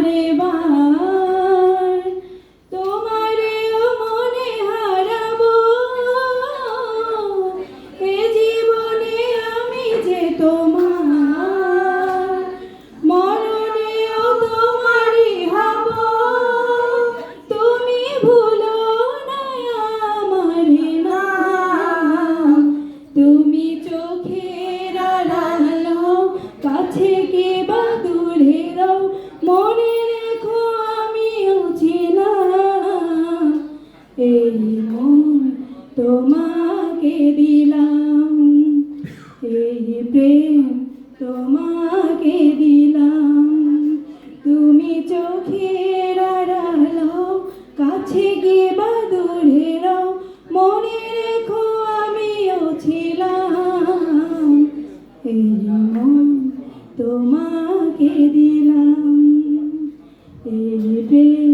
বারে বার তোমারেও মনে হারাবো এ জীবনে আমি যে তোমার মরণেও তোমারই হব তুমি ভুলো না আমার নাম তুমি চোখের আড়াল হও কাছে কে বা দূরে রও মনে রেখো আমিও ছিলাম এই মন তোমাকে দিলাম এই প্রেম তোমাকে দিলাম তুমি চোখের আড়াল হও কাছে গিয়ে বা দূরে রও মনে রেখো আমিও ছিলাম এই মন তোমাকে দিলাম এই প্রেম